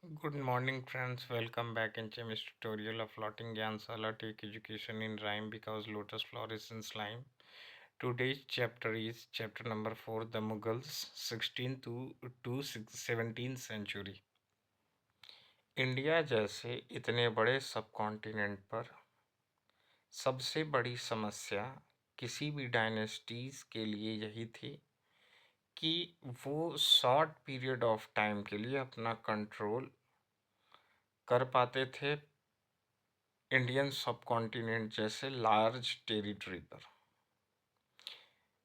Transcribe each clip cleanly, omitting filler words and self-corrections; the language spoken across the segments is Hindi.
Good morning, friends. Welcome back in Chemist tutorial of Floating Gyansala. Take education in rhyme because lotus flourishes in slime. Today's chapter is chapter number 4, The Mughals, 16th to 17th century. India जैसे इतने बड़े सब कॉन्टिनेंट पर सबसे बड़ी समस्या किसी भी डायनेस्टीज के लिए यही थी कि वो शॉर्ट पीरियड ऑफ टाइम के लिए अपना कंट्रोल कर पाते थे इंडियन सब कॉन्टिनेंट जैसे लार्ज टेरिटरी पर।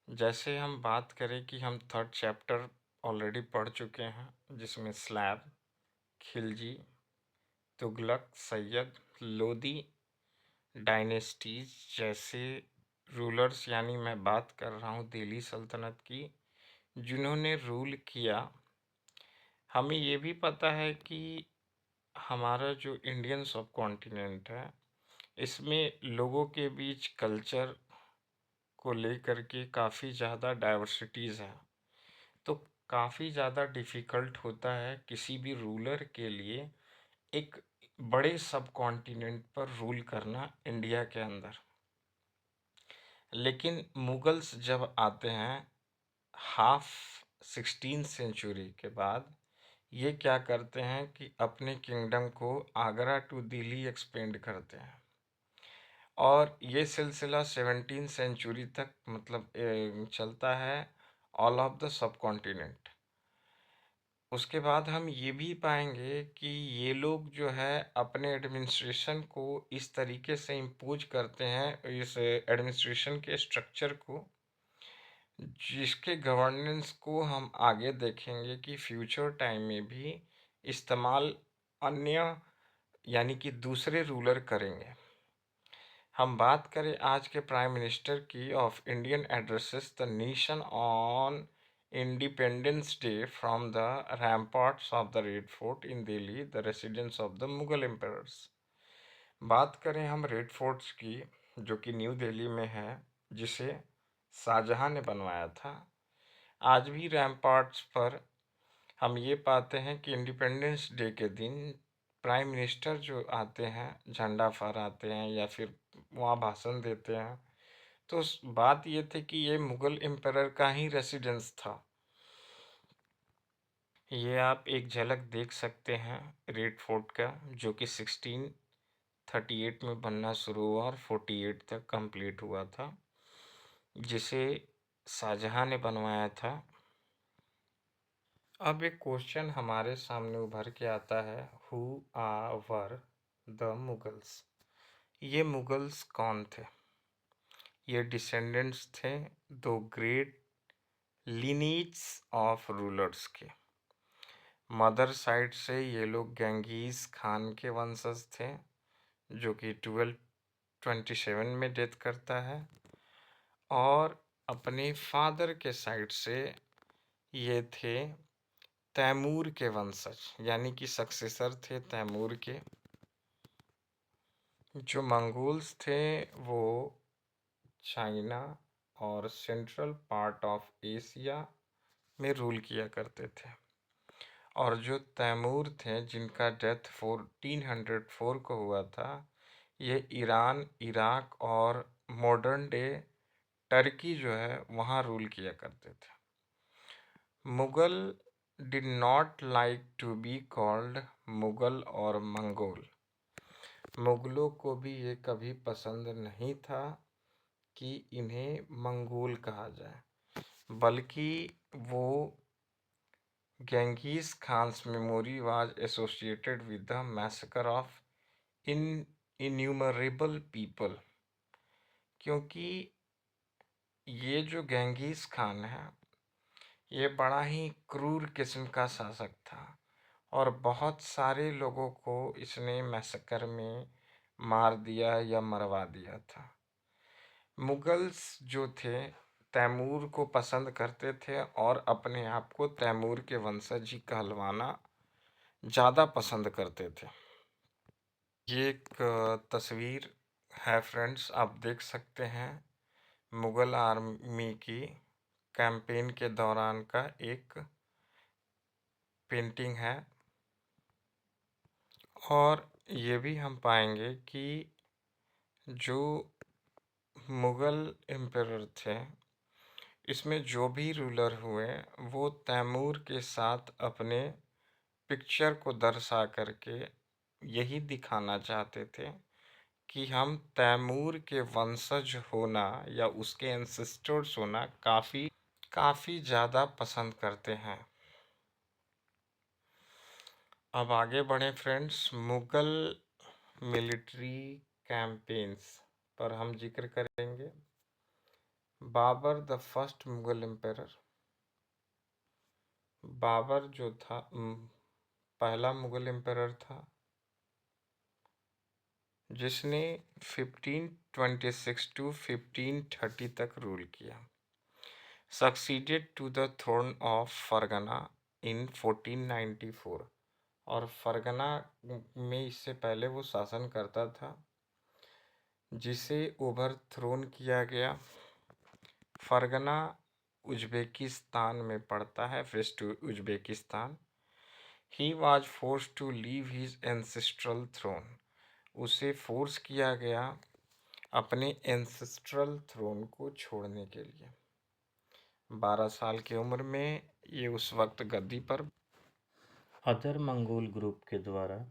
जैसे हम बात करें कि हम थर्ड चैप्टर ऑलरेडी पढ़ चुके हैं, जिसमें स्लैब, खिलजी, तुगलक, सैयद, लोदी डायनेस्टीज जैसे रूलर्स, यानी मैं बात कर रहा हूँ दिल्ली सल्तनत की, जिन्होंने रूल किया। हमें ये भी पता है कि हमारा जो इंडियन सब कॉन्टिनेंट है, इसमें लोगों के बीच कल्चर को लेकर के काफ़ी ज़्यादा डाइवर्सिटीज़ हैं। तो काफ़ी ज़्यादा डिफ़िकल्ट होता है किसी भी रूलर के लिए एक बड़े सब कॉन्टिनेंट पर रूल करना इंडिया के अंदर। लेकिन मुगल्स जब आते हैं हाफ 16th सेंचुरी के बाद, ये क्या करते हैं कि अपने किंगडम को आगरा टू दिल्ली एक्सपेंड करते हैं, और ये सिलसिला 17th सेंचुरी तक मतलब चलता है all of the sub continent. उसके बाद हम ये भी पाएंगे कि ये लोग जो है अपने एडमिनिस्ट्रेशन को इस तरीके से इम्पोज करते हैं, इस एडमिनिस्ट्रेशन के स्ट्रक्चर को, जिसके गवर्नेंस को हम आगे देखेंगे कि फ्यूचर टाइम में भी इस्तेमाल अन्य यानी कि दूसरे रूलर करेंगे। हम बात करें आज के प्राइम मिनिस्टर की of Indian addresses the nation on Independence Day from the ramparts of the Red Fort in Delhi, the residence of the Mughal emperors. बात करें हम रेड फोर्ट्स की, जो कि न्यू दिल्ली में है, जिसे शाहजहां ने बनवाया था। आज भी रैम्पार्ट्स पर हम ये पाते हैं कि इंडिपेंडेंस डे के दिन प्राइम मिनिस्टर जो आते हैं, झंडा फहराते हैं या फिर वहाँ भाषण देते हैं। तो बात ये थी कि ये मुगल एम्परर का ही रेसिडेंस था। ये आप एक झलक देख सकते हैं रेड फोर्ट का, जो कि 1638 में बनना शुरू हुआ और 48 तक कंप्लीट हुआ था, जिसे शाहजहां ने बनवाया था। अब एक क्वेश्चन हमारे सामने उभर के आता है, हु आवर द मुगल्स? ये मुगल्स कौन थे? ये डिसेंडेंट्स थे दो ग्रेट लिनीज ऑफ रूलर्स के। मदर साइड से ये लोग गंगीज खान के वंशज थे, जो कि 1227 में डेथ करता है। और अपने फादर के साइड से ये थे तैमूर के वंशज, यानी कि सक्सेसर थे तैमूर के। जो मंगोल्स थे वो चाइना और सेंट्रल पार्ट ऑफ एशिया में रूल किया करते थे। और जो तैमूर थे, जिनका डेथ 1404 को हुआ था, ये ईरान, इराक और मॉडर्न डे टर्की जो है वहाँ रूल किया करते थे। Mughal did not like to be called Mughal और मंगोल। मुगलों को भी ये कभी पसंद नहीं था कि इन्हें मंगोल कहा जाए, बल्कि वो Genghis Khan's memory was associated with the massacre of innumerable people, क्योंकि ये जो गेंगीज खान है, ये बड़ा ही क्रूर किस्म का शासक था और बहुत सारे लोगों को इसने मैसेकर में मार दिया या मरवा दिया था। मुगल्स जो थे तैमूर को पसंद करते थे और अपने आप को तैमूर के वंशज ही कहलवाना ज़्यादा पसंद करते थे। ये एक तस्वीर है फ्रेंड्स, आप देख सकते हैं मुगल आर्मी की कैंपेन के दौरान का एक पेंटिंग है। और ये भी हम पाएंगे कि जो मुगल एम्परर थे, इसमें जो भी रूलर हुए वो तैमूर के साथ अपने पिक्चर को दर्शा करके यही दिखाना चाहते थे कि हम तैमूर के वंशज होना या उसके एंसेस्टर्स होना काफ़ी काफ़ी ज़्यादा पसंद करते हैं। अब आगे बढ़ें फ्रेंड्स, मुगल मिलिट्री कैंपेन्स पर हम जिक्र करेंगे। Babur the first Mughal emperor, Babur जो था पहला मुगल एम्परर था जिसने 1526 टू 1530 तक रूल किया। Succeeded to the throne of Fergana in 1494, और फरगना में इससे पहले वो शासन करता था जिसे ओवरथ्रोन किया गया। फरगना उज्बेकिस्तान में पड़ता है, west Uzbekistan. He was force to leave his ancestral throne, उसे फोर्स किया गया अपने एंसेस्ट्रल थ्रोन को छोड़ने के लिए। 12 साल की उम्र में ये उस वक्त गद्दी पर अदर मंगोल ग्रुप के द्वारा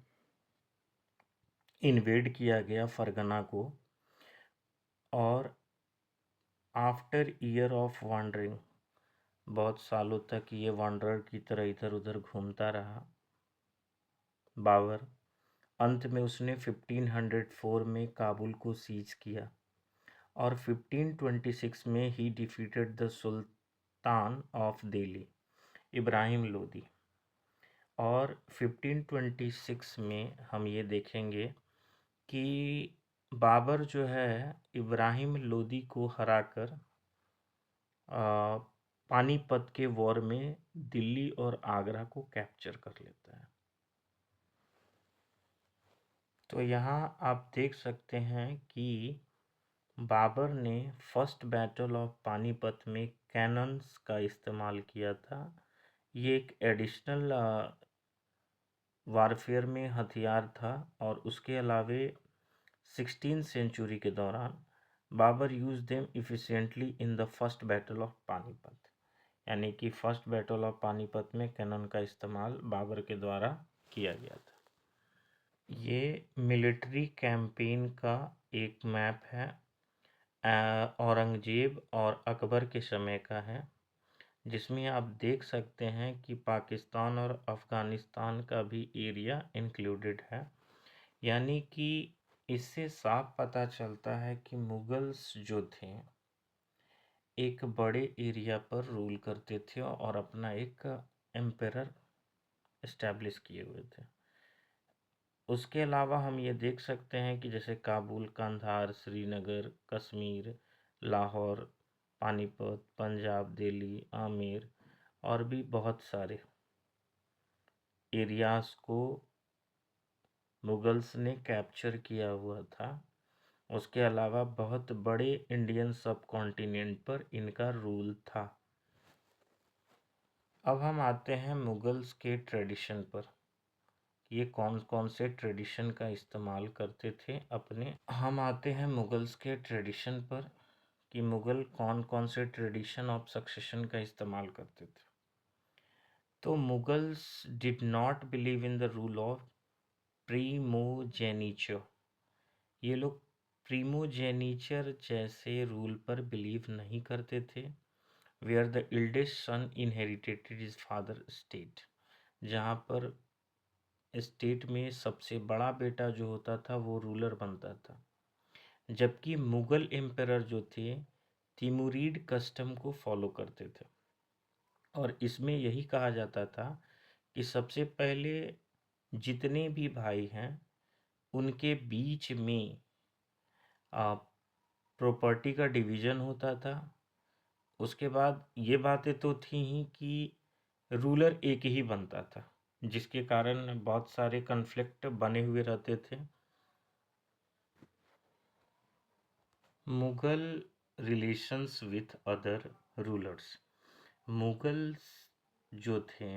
इन्वेड किया गया फरगना को, और आफ्टर ईयर ऑफ वॉन्डरिंग, बहुत सालों तक ये वॉन्डरर की तरह इधर उधर घूमता रहा बाबर। अंत में उसने 1504 में काबुल को सीज किया, और 1526 में ही defeated the sultan of Delhi, Ibrahim Lodi. और 1526 में हम ये देखेंगे कि बाबर जो है इब्राहिम लोदी को हराकर पानीपत के वॉर में दिल्ली और आगरा को कैप्चर कर लेता है। तो यहाँ आप देख सकते हैं कि बाबर ने फर्स्ट बैटल ऑफ पानीपत में कैनन्स का इस्तेमाल किया था। ये एक एडिशनल वारफेयर में हथियार था, और उसके अलावे 16th सेंचुरी के दौरान Babur use them efficiently in the first battle of Panipat, यानी कि फर्स्ट बैटल ऑफ पानीपत में कैनन का इस्तेमाल बाबर के द्वारा किया गया था। ये मिलिट्री कैंपेन का एक मैप है, औरंगजेब और अकबर के समय का है, जिसमें आप देख सकते हैं कि पाकिस्तान और अफ़गानिस्तान का भी एरिया इंक्लूडेड है। यानी कि इससे साफ पता चलता है कि मुगल्स जो थे एक बड़े एरिया पर रूल करते थे और अपना एक एम्परर इस्टेब्लिश किए हुए थे। उसके अलावा हम ये देख सकते हैं कि जैसे काबुल, कंधार, श्रीनगर, कश्मीर, लाहौर, पानीपत, पंजाब, दिल्ली, आमेर और भी बहुत सारे एरियाज़ को मुगल्स ने कैप्चर किया हुआ था। उसके अलावा बहुत बड़े इंडियन सब कॉन्टिनेंट पर इनका रूल था। अब हम आते हैं मुगल्स के ट्रेडिशन पर, ये कौन कौन से ट्रेडिशन का इस्तेमाल करते थे अपने। हम आते हैं मुगल्स के ट्रेडिशन पर कि मुगल कौन कौन से ट्रेडिशन ऑफ सक्सेशन का इस्तेमाल करते थे। तो Mughals did not believe in the rule of primogeniture. ये लोग प्रीमोजेनिचर जैसे रूल पर बिलीव नहीं करते थे, where the eldest son inherited his father state, जहाँ पर स्टेट में सबसे बड़ा बेटा जो होता था वो रूलर बनता था। जबकि मुगल एम्परर जो थे तिमुरिड कस्टम को फॉलो करते थे, और इसमें यही कहा जाता था कि सबसे पहले जितने भी भाई हैं उनके बीच में प्रॉपर्टी का डिवीज़न होता था। उसके बाद ये बातें तो थी ही कि रूलर एक ही बनता था, जिसके कारण बहुत सारे कन्फ्लिक्ट बने हुए रहते थे। Mughal relations with other rulers, Mughals जो थे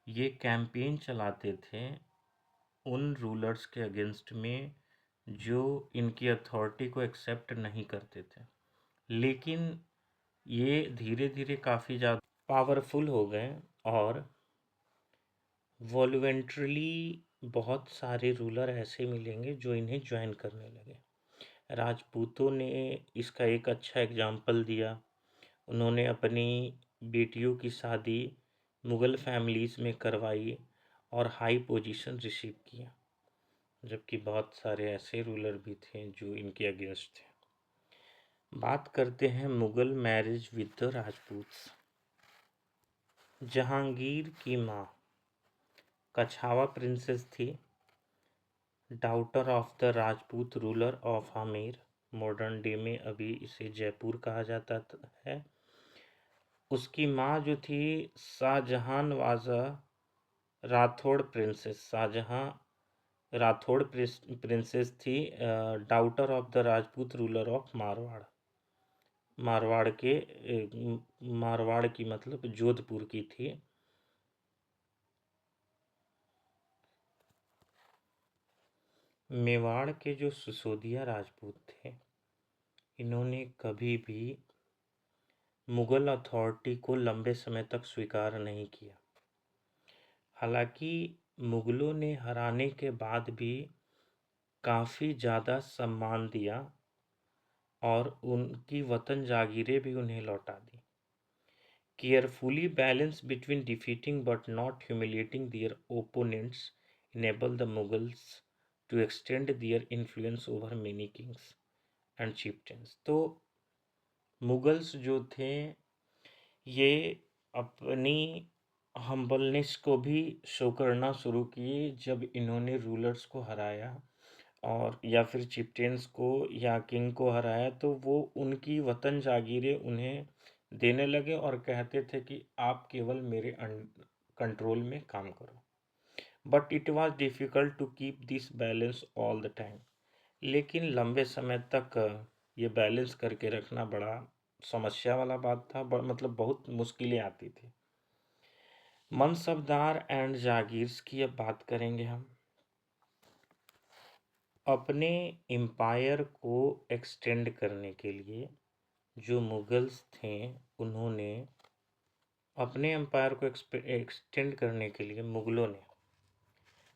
ये कैंपेन चलाते थे उन रूलर्स के अगेंस्ट में जो इनकी अथॉरिटी को एक्सेप्ट नहीं करते थे। लेकिन ये धीरे धीरे काफ़ी ज़्यादा पावरफुल हो गए और वॉल्यूंटरली बहुत सारे रूलर ऐसे मिलेंगे जो इन्हें ज्वाइन करने लगे। राजपूतों ने इसका एक अच्छा एग्जाम्पल दिया। उन्होंने अपनी बेटियों की शादी मुग़ल फैमिलीज़ में करवाई और हाई पोजीशन रिसीव किया, जबकि बहुत सारे ऐसे रूलर भी थे जो इनके अगेंस्ट थे। बात करते हैं Mughal marriage with the Rajputs. Jahangir की माँ कछावा प्रिंसेस थी, daughter of the Rajput ruler of Amer. Modern day में अभी इसे जयपुर कहा जाता है। उसकी माँ जो थी शाहजहान वाजा राठौड़ प्रिंसेस, शाहजहां राठौड़ प्रिंसेस थी, daughter of the Rajput ruler of Marwar. Marwar की मतलब जोधपुर की थी। मेवाड़ के जो सिसोदिया राजपूत थे, इन्होंने कभी भी मुग़ल अथॉरिटी को लंबे समय तक स्वीकार नहीं किया। हालांकि मुग़लों ने हराने के बाद भी काफ़ी ज़्यादा सम्मान दिया और उनकी वतन जागीरें भी उन्हें लौटा दी। Carefully balance between defeating but not humiliating their opponents enabled the Mughals to extend their influence over many kings and chieftains। तो मुगल्स जो थे ये अपनी हम्बलनेस को भी शो करना शुरू किए जब इन्होंने रूलर्स को हराया और या फिर चिफ्टेंस को या किंग को हराया, तो वो उनकी वतन जागीरें उन्हें देने लगे और कहते थे कि आप केवल मेरे कंट्रोल में काम करो। But it was difficult to keep this balance all the time. लेकिन लंबे समय तक ये बैलेंस करके रखना बड़ा समस्या वाला बात था, मतलब बहुत मुश्किलें आती थी। मनसबदार एंड जागीर्स की अब बात करेंगे हम। अपने एम्पायर को एक्सटेंड करने के लिए जो मुगल्स थे, उन्होंने अपने एम्पायर को एक्सटेंड करने के लिए मुगलों ने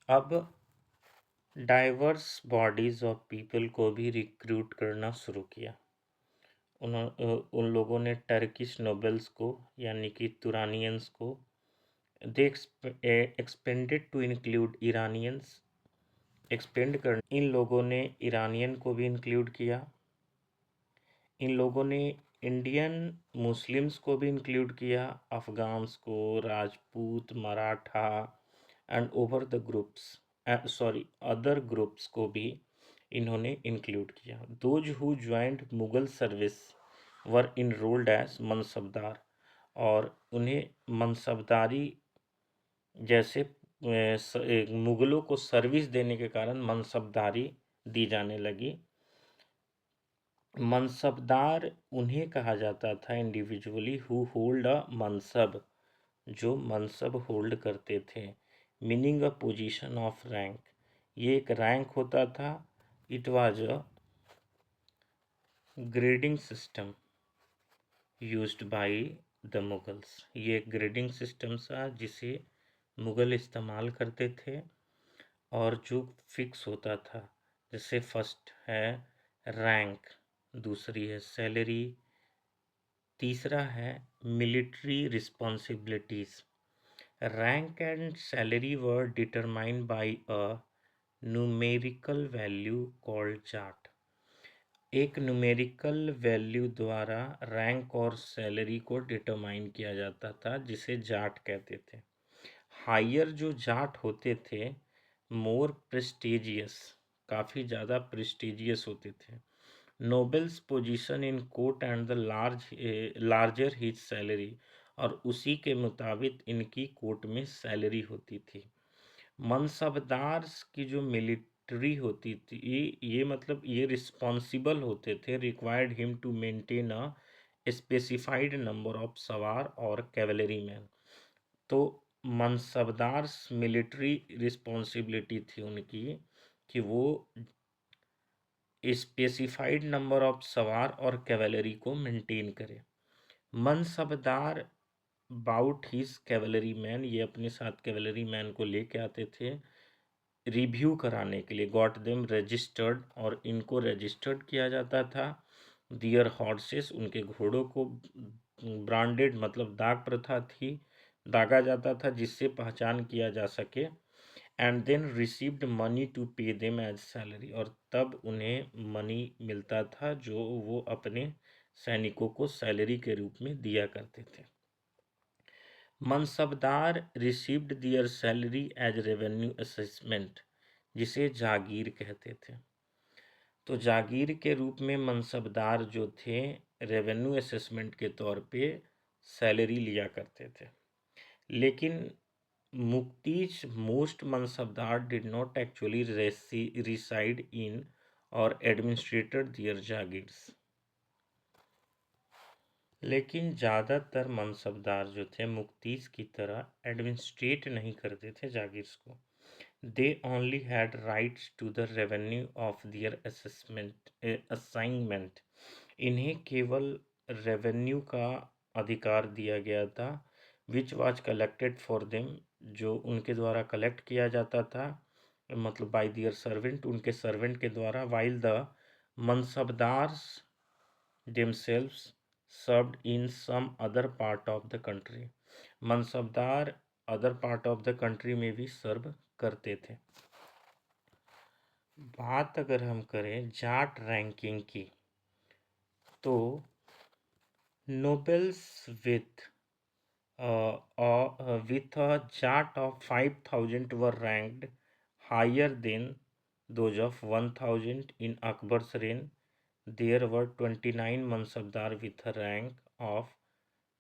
अब डाइवर्स बॉडीज ऑफ पीपल को भी रिक्रूट करना शुरू किया। उन लोगों ने टर्किश नोबल्स को यानी कि तुरानियंस को they expanded to include Iranians. Expand कर इन लोगों ने ईरानियन को भी इंक्लूड किया। इन लोगों ने इंडियन मुस्लिम्स को भी इंक्लूड किया, अफ़गान्स को, Rajput, Maratha and over the groups other groups को भी इन्होंने इंक्लूड किया। Those who joined Mughal service were enrolled as mansabdar, और उन्हें मनसबदारी जैसे मुगलों को सर्विस देने के कारण मनसबदारी दी जाने लगी। मनसबदार उन्हें कहा जाता था इंडिविजुअली हु होल्ड अ मनसब, जो मनसब होल्ड करते थे, meaning a position of rank. ये एक रैंक होता था। It was a grading system used by the Mughals. ये एक ग्रेडिंग सिस्टम था जिसे मुगल इस्तेमाल करते थे और जो फिक्स होता था, जैसे फर्स्ट है रैंक, दूसरी है सैलरी, तीसरा है military responsibilities. Rank and salary were determined by a numerical value called Jat. एक न्यूमेरिकल वैल्यू द्वारा रैंक और सैलरी को डिटरमाइन किया जाता था, जिसे जाट कहते थे। हायर जो जाट होते थे, मोर प्रेस्टिजियस, काफ़ी ज़्यादा प्रेस्टिजियस होते थे। Nobles position in court and the larger his salary, और उसी के मुताबिक इनकी कोर्ट में सैलरी होती थी। मनसबदार की जो मिलिट्री होती थी, ये मतलब ये रिस्पॉन्सिबल होते थे, required him to maintain a specified number of सवार और कैवलरी मैन। तो मनसबदार मिलिट्री रिस्पॉन्सिबिलिटी थी उनकी कि वो स्पेसिफाइड नंबर ऑफ सवार और कैवेलरी को मेंटेन करे। Mansabdar bought his cavalry man, ये अपने साथ कैवेलरी मैन को लेके आते थे रिव्यू कराने के लिए, गॉट देम रजिस्टर्ड, और इनको रजिस्टर्ड किया जाता था। दियर हॉर्सेस, उनके घोड़ों को ब्रांडेड मतलब दाग प्रथा थी, दागा जाता था जिससे पहचान किया जा सके। And then received money to pay them as salary, और तब उन्हें मनी मिलता था जो वो अपने सैनिकों को सैलरी के रूप में दिया करते थे। मनसबदार रिसीव्ड दियर सैलरी एज रेवेन्यू असेसमेंट, जिसे जागीर कहते थे। तो जागीर के रूप में मनसबदार जो थे रेवेन्यू असेसमेंट के तौर पे सैलरी लिया करते थे। लेकिन मुक्तीज most mansabdar did not actually reside in और एडमिनिस्ट्रेटेड दियर जागीर्स। लेकिन ज़्यादातर मनसबदार जो थे मुक्तीज की तरह एडमिनिस्ट्रेट नहीं करते थे जागीर्स को। They only had rights to the revenue of their assignment, इन्हें केवल रेवेन्यू का अधिकार दिया गया था, which was collected for them, जो उनके द्वारा कलेक्ट किया जाता था, मतलब बाय दियर सर्वेंट, उनके सर्वेंट के द्वारा। While the mansabdars themselves served in some other part of the country, mansabdar other part of the country में भी सर्व करते थे। बात अगर हम करें जाट रैंकिंग की, तो nobles with with a chart of 5,000 were ranked higher than those of 1,000 in Akbar's reign. There were 29 Mansabdar with a rank of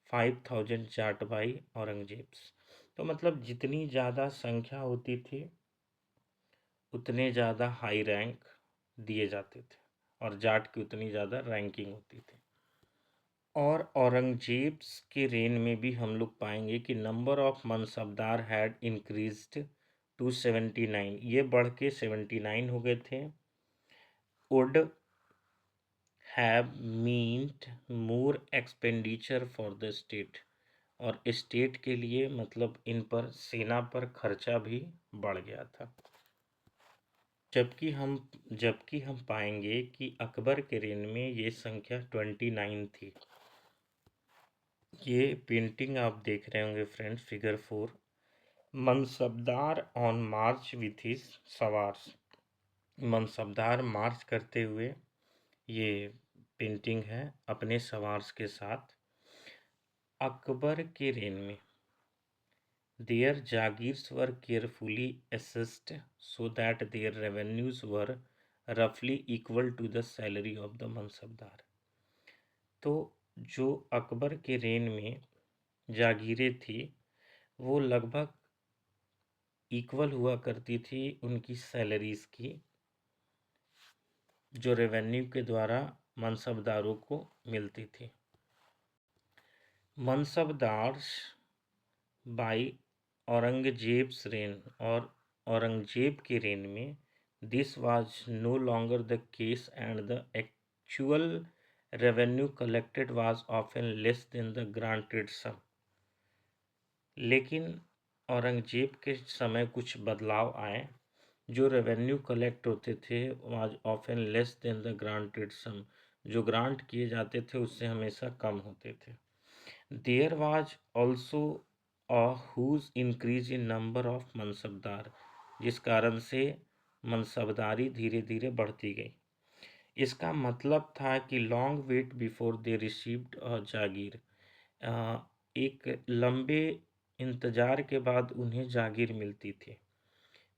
5,000 Jat by Aurangzeb's. तो मतलब जितनी ज़्यादा संख्या होती थी उतने ज़्यादा हाई रैंक दिए जाते थे, और जाट की उतनी ज़्यादा रैंकिंग होती थी। और औरंगजेब्स के रेन में भी हम लोग पाएंगे कि number of mansabdar had increased to 79, ये बढ़ के 79 हो गए थे। Would have meant more expenditure for the state, और स्टेट के लिए मतलब इन पर सेना पर खर्चा भी बढ़ गया था। जबकि हम पाएंगे कि अकबर के रेन में ये संख्या 29 थी। ये पेंटिंग आप देख रहे होंगे friends, figure 4, mansabdar on march with his sawars, mansabdar march करते हुए, ये पेंटिंग है अपने सवार्स के साथ। अकबर के रेन में their jagirs were carefully assessed so that their revenues were रफली equal to the salary of the mansabdar. तो जो अकबर के रेन में जागीरें थी वो लगभग इक्वल हुआ करती थी उनकी सैलरीज की, जो रेवेन्यू के द्वारा मनसबदारों को मिलती थी। मनसबदार्स बाई औरंगजेब्स रेन, और औरंगजेब के रेन में this was no longer the case and the actual revenue collected was often less than the granted sum. लेकिन औरंगजेब के समय कुछ बदलाव आए, जो रेवेन्यू कलेक्ट होते थे was often less than the granted sum, जो ग्रांट किए जाते थे उससे हमेशा कम होते थे। There was also a huge increase in number of mansabdar, जिस कारण से मनसबदारी धीरे धीरे बढ़ती गई। इसका मतलब था कि long wait before they received a jagir, एक लंबे इंतजार के बाद उन्हें जागीर मिलती थी।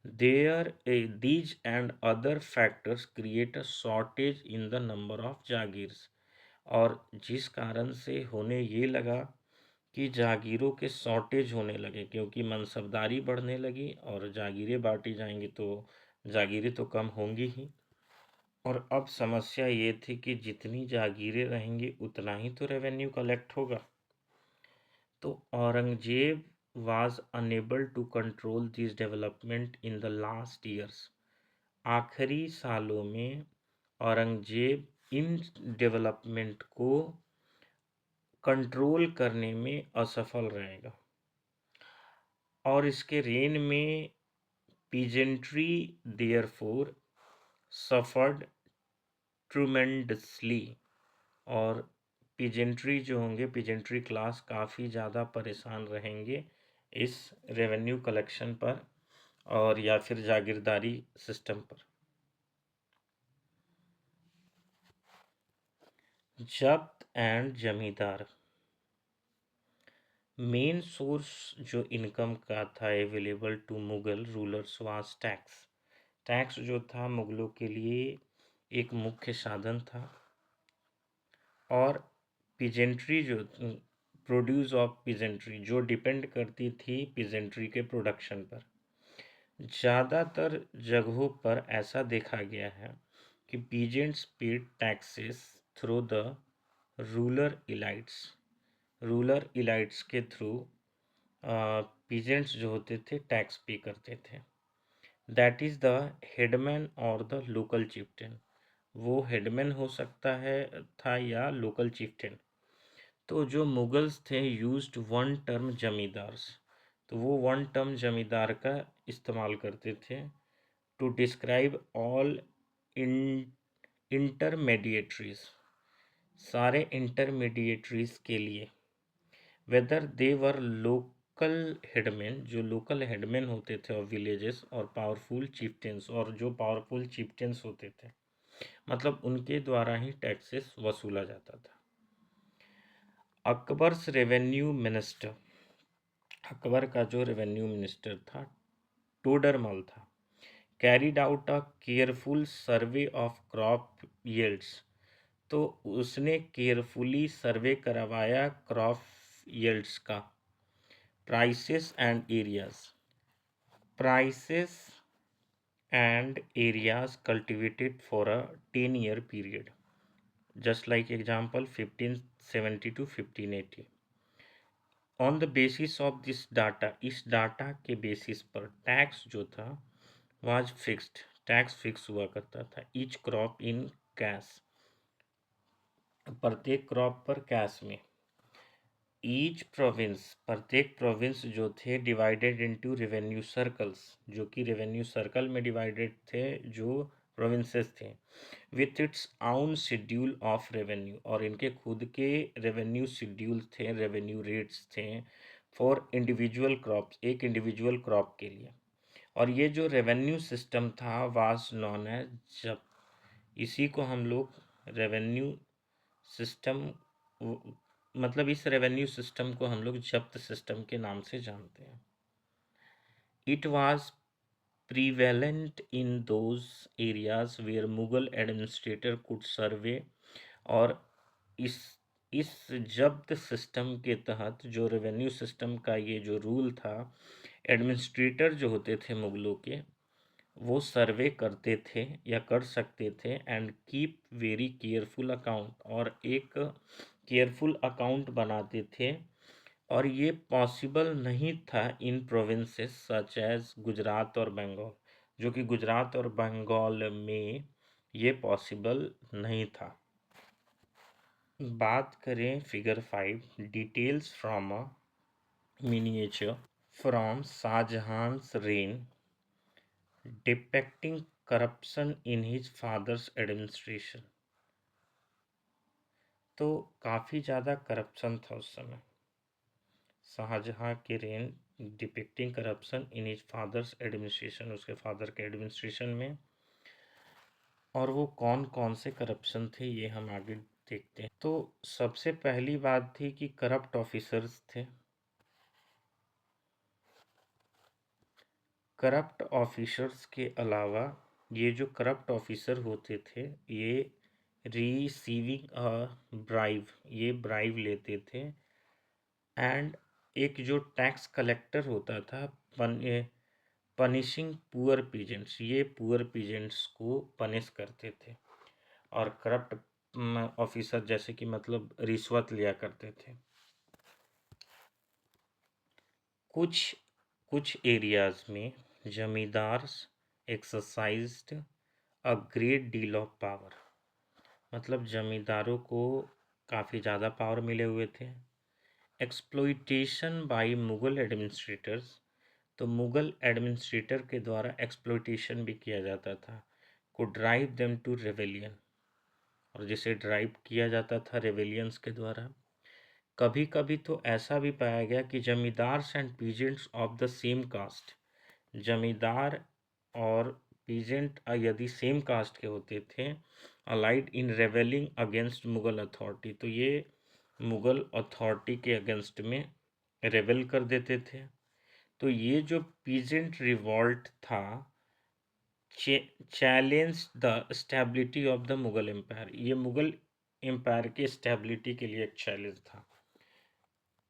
There these and other factors create a shortage in the number of jagirs, और जिस कारण से होने ये लगा कि जागीरों के शॉर्टेज होने लगे, क्योंकि मनसबदारी बढ़ने लगी और जागीरें बांटी जाएंगी तो जागीरें तो कम होंगी ही। और अब समस्या ये थी कि जितनी जागीरें रहेंगी उतना ही तो रेवेन्यू कलेक्ट होगा। तो Aurangzeb was unable to control this development in the last years. आखिरी सालों में औरंगजेब इन डेवलपमेंट को कंट्रोल करने में असफल रहेगा और इसके रेन में पीजेंट्री देयरफॉर सफर्ड ट्रूमेंडसली, और पीजेंट्री जो होंगे, पीजेंट्री क्लास काफ़ी ज़्यादा परेशान रहेंगे इस रेवेन्यू कलेक्शन पर और या फिर जागीरदारी सिस्टम पर। जब्त एंड जमींदार। मेन सोर्स जो इनकम का था available to Mughal rulers was tax. Tax जो था मुगलों के लिए एक मुख्य साधन था, और पीजेंट्री जो प्रोड्यूस ऑफ पीजेंट्री जो डिपेंड करती थी पीजेंट्री के प्रोडक्शन पर। ज़्यादातर जगहों पर ऐसा देखा गया है कि peasants paid taxes through the ruler elites. Ruler elites के थ्रू पीजेंट्स जो होते थे टैक्स पे करते थे। दैट इज़ द हेडमैन और द लोकल चिफ्टेन। वो हेडमैन हो सकता है था या लोकल चिफ्टेन। तो जो मुगल्स थे यूज्ड वन टर्म जमींदार्स, तो वो वन टर्म जमींदार का इस्तेमाल करते थे टू डिस्क्राइब ऑल इंटरमीडिएटरीज, सारे इंटरमीडिएटरीज के लिए, whether they were local headman, जो लोकल हेडमैन होते थे ऑफ विलेजेस, और पावरफुल चीफ्टेंस, और जो पावरफुल चीफ्टेंस होते थे, मतलब उनके द्वारा ही टैक्सेस वसूला जाता था। अकबर्स रेवेन्यू मिनिस्टर, अकबर का जो रेवेन्यू मिनिस्टर था टोडरमल था। Carried out a careful survey of crop yields, तो उसने केयरफुली सर्वे करवाया क्रॉप यील्ड्स का। Prices and areas, prices and areas cultivated for a 10-year period, just like example 1570 to 1580। on the basis of this data, इस डाटा के बेसिस पर टैक्स जो था was fixed, टैक्स फिक्स हुआ करता था। ईच क्रॉप इन कैश, प्रत्येक क्रॉप पर कैश में। ईच प्रोविंस, प्रत्येक प्रोविंस जो थे डिवाइडेड इनटू रेवेन्यू सर्कल्स, जो कि रेवेन्यू सर्कल में डिवाइडेड थे जो प्रोविंसेस थे, विथ इट्स आउन शेड्यूल ऑफ रेवेन्यू, और इनके खुद के रेवेन्यू शेड्यूल थे, रेवेन्यू रेट्स थे फॉर इंडिविजुअल क्रॉप्स, एक इंडिविजुअल क्रॉप के लिए। और ये जो रेवेन्यू सिस्टम था वाज नॉन एज जब, इसी को हम लोग रेवेन्यू सिस्टम, मतलब इस रेवेन्यू सिस्टम को हम लोग जब्त सिस्टम के नाम से जानते हैं। It was prevalent in those areas where Mughal administrator could survey, और इस जब्त सिस्टम के तहत जो रेवेन्यू सिस्टम का ये जो रूल था, एडमिनिस्ट्रेटर जो होते थे मुगलों के, वो सर्वे करते थे या कर सकते थे, and keep very careful account, और एक केयरफुल अकाउंट बनाते थे। और ये पॉसिबल नहीं था इन प्रोविंसेस सच एज गुजरात और बंगाल, जो कि गुजरात और बंगाल में ये पॉसिबल नहीं था। बात करें figure 5, details from a miniature from Shahjahan's reign depicting corruption in his father's administration। तो काफ़ी ज़्यादा करप्शन था उस समय, शाहजहां के rain depicting corruption in his father's administration, उसके फादर के एडमिनिस्ट्रेशन में। और वो कौन कौन से करप्शन थे ये हम आगे देखते हैं। तो सबसे पहली बात थी कि करप्ट ऑफिसर्स थे। करप्ट ऑफिसर्स के अलावा ये जो करप्ट ऑफिसर होते थे ये रिसीविंग अ ब्राइब, ये ब्राइब लेते थे। एंड एक जो टैक्स कलेक्टर होता था पनिशिंग पुअर पीजेंट्स, ये पुअर पीजेंट्स को पनिश करते थे। और करप्ट ऑफिसर जैसे कि मतलब रिश्वत लिया करते थे। कुछ कुछ एरियाज में zamindars exercised a great deal of power, मतलब जमींदारों को काफ़ी ज़्यादा पावर मिले हुए थे। एक्सप्लॉइटेशन बाय मुगल एडमिनिस्ट्रेटर्स, तो मुगल एडमिनिस्ट्रेटर के द्वारा एक्सप्लॉइटेशन भी किया जाता था, को ड्राइव देम टू रेवेलियन, और जिसे ड्राइव किया जाता था रेवेलियंस के द्वारा। कभी कभी तो ऐसा भी पाया गया कि zamindars and peasants of the same caste, zamindar और पीजेंट यदि सेम कास्ट के होते थे, allied in rebelling against Mughal authority, तो ये मुगल अथॉरिटी के अगेंस्ट में रेवेल कर देते थे। तो ये जो पीजेंट रिवॉल्ट था challenge the stability of the Mughal empire, ये मुगल एम्पायर के स्टेबिलिटी के लिए एक चैलेंज था।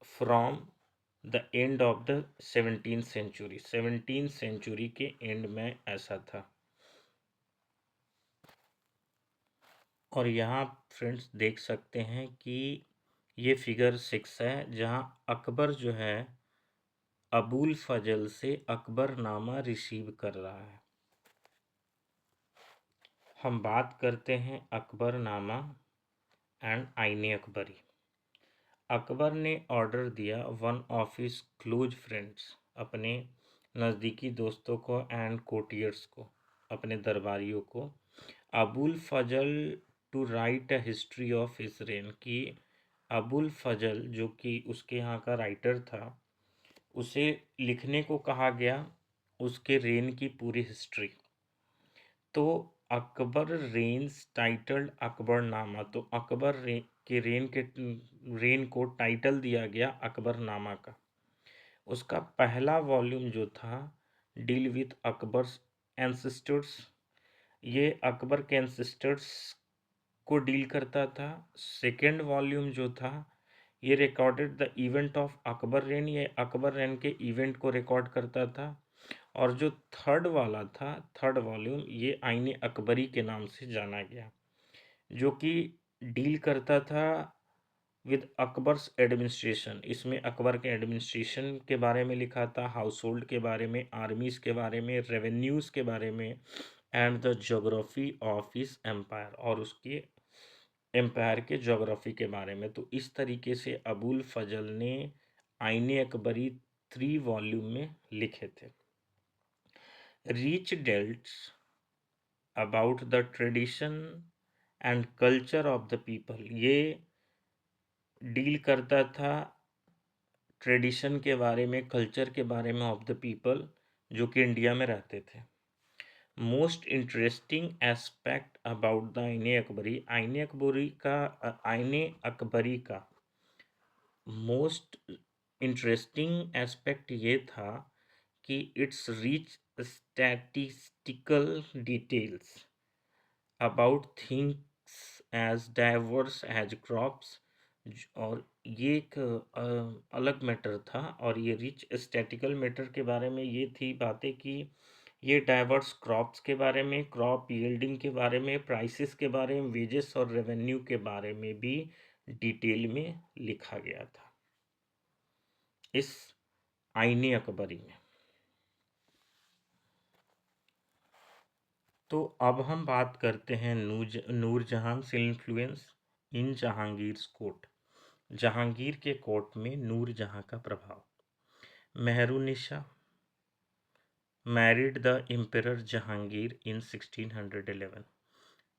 From the end of the 17th century, 17th century के एंड में ऐसा था। और यहाँ फ्रेंड्स देख सकते हैं कि ये फिगर 6 है, जहाँ अकबर जो है अबुल फजल से अकबरनामा रिसीव कर रहा है। हम बात करते हैं अकबरनामा एंड आईने अकबरी। अकबर ने ऑर्डर दिया one of his close friends, अपने नज़दीकी दोस्तों को, एंड कोटियर्स को, अपने दरबारियों को, Abul Fazl to write a history of his reign, की अबुल फजल जो कि उसके यहाँ का राइटर था, उसे लिखने को कहा गया उसके रेन की पूरी हिस्ट्री। तो अकबर रेन्स टाइटल्ड अकबरनामा, तो के रेन को टाइटल दिया गया अकबरनामा का। उसका पहला वॉल्यूम जो था डील विथ अकबर्स एंसेस्टर्स, ये अकबर के एंसेस्टर्स को डील करता था। सेकेंड वॉल्यूम जो था ये recorded the event of Akbar rain, ये अकबर रेन के इवेंट को रिकॉर्ड करता था। और जो थर्ड वाला था, थर्ड वॉल्यूम, ये आईने अकबरी के नाम से जाना गया, जो कि डील करता था विद अकबर्स एडमिनिस्ट्रेशन। इसमें अकबर के एडमिनिस्ट्रेशन के बारे में लिखा था, हाउस होल्ड के बारे में, आर्मीज़ के बारे में, रेवेन्यूज़ के बारे में, and the geography of his empire, और उसके एम्पायर के जोग्राफी के बारे में। तो इस तरीके से अबुल फजल ने आईने अकबरी 3 वॉल्यूम में लिखे थे। Reach delts about the tradition and culture of the people, ये डील करता था ट्रेडिशन के बारे में, कल्चर के बारे में ऑफ द पीपल जो कि इंडिया में रहते थे। Most interesting aspect about the Ain Akbari का मोस्ट इंटरेस्टिंग एस्पेक्ट ये था कि its rich statistical details about things as diverse as crops, और ये एक अलग मैटर था। और ये रिच स्टैटिकल मैटर के बारे में ये थी बातें कि ये डाइवर्स क्रॉप्स के बारे में, क्रॉप यील्डिंग के बारे में, प्राइसेस के बारे में, वेजेस और रेवेन्यू के बारे में भी डिटेल में लिखा गया था इस आईने अकबरी में। तो अब हम बात करते हैं नूरजहां से इन्फ्लुएंस इन जहांगीर कोर्ट, जहांगीर के कोर्ट में नूरजहां का प्रभाव। Mehrunnisa married the emperor Jahangir इन 1611,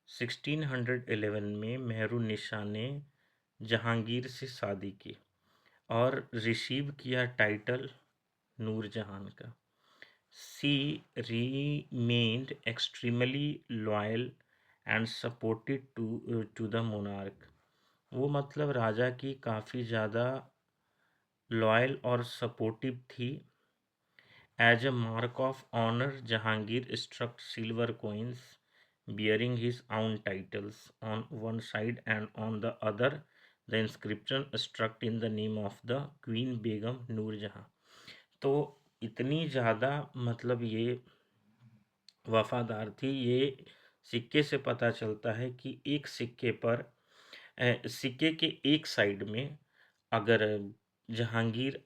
1611 में मेहरुनिशा ने जहांगीर से शादी की और रिसीव किया टाइटल नूरजहां का। She remained extremely loyal and supported to the monarch, वो मतलब राजा की काफ़ी ज़्यादा लॉयल और सपोर्टिव थी। As a mark of honour Jahangir struck silver coins bearing his own titles on one side and on the other the inscription struck in the name of the queen बेगम नूरजहां। तो इतनी ज़्यादा मतलब ये वफादार थी, ये सिक्के से पता चलता है कि एक सिक्के पर सिक्के के एक साइड में अगर जहांगीर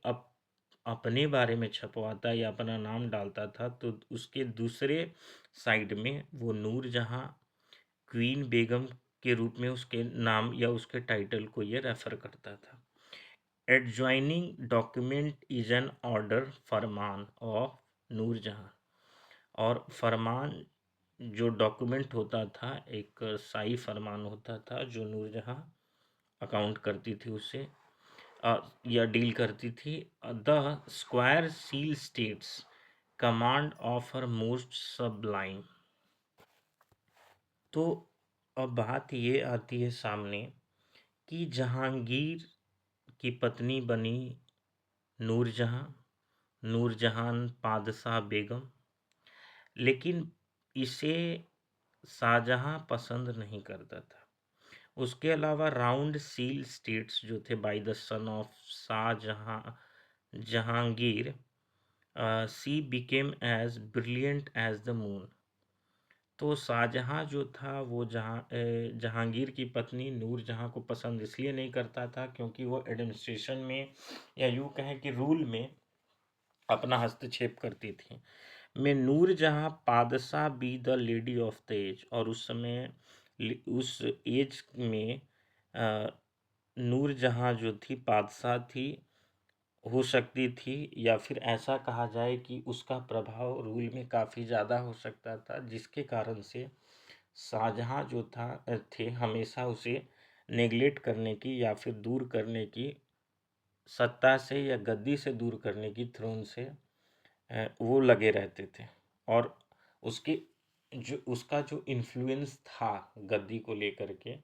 अपने बारे में छपवाता या अपना नाम डालता था तो उसके दूसरे साइड में वो नूरजहाँ क्वीन बेगम के रूप में उसके नाम या उसके टाइटल को ये रेफर करता था। Adjoining document is an order farman of Nurjahan. और फरमान जो डॉक्यूमेंट होता था एक शाही फरमान होता था जो नूरजहाँ अकाउंट करती थी उससे या डील करती थी। The square seal states command of her most सबलाइन। तो अब बात ये आती है सामने कि जहांगीर की पत्नी बनी नूरजहाँ, नूरजहान पादशाह बेगम, लेकिन इसे शाहजहां पसंद नहीं करता था। उसके अलावा राउंड सील स्टेट्स जो थे by the son of Shahjahan Jahangir, she became as brilliant as the moon. तो शाहजहां जो था वो जहांगीर की पत्नी नूरजहां को पसंद इसलिए नहीं करता था क्योंकि वो एडमिनिस्ट्रेशन में या यूँ कहें कि रूल में अपना हस्तक्षेप करती थी। मैं नूरजहाँ पादशाह बी the lady of the age. और उस समय उस एज में नूरजहाँ जो थी पादशाह थी, हो सकती थी, या फिर ऐसा कहा जाए कि उसका प्रभाव रूल में काफ़ी ज़्यादा हो सकता था, जिसके कारण से शाहजहाँ जो थे हमेशा उसे नेगलेक्ट करने की या फिर दूर करने की, सत्ता से या गद्दी से दूर करने की, थ्रोन से वो लगे रहते थे। और उसके उसका जो इन्फ्लुएंस था गद्दी को लेकर के,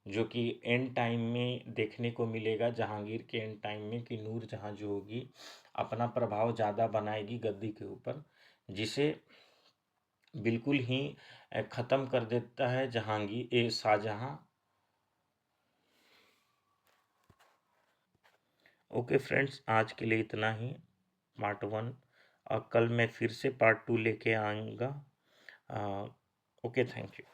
जो कि एंड टाइम में देखने को मिलेगा, जहांगीर के एंड टाइम में, कि नूरजहाँ जो होगी अपना प्रभाव ज़्यादा बनाएगी गद्दी के ऊपर, जिसे बिल्कुल ही ख़त्म कर देता है शाहजहाँ। ओके फ्रेंड्स, आज के लिए इतना ही, पार्ट 1। और कल मैं फिर से पार्ट 2 लेके आऊँगा। Okay, thank you.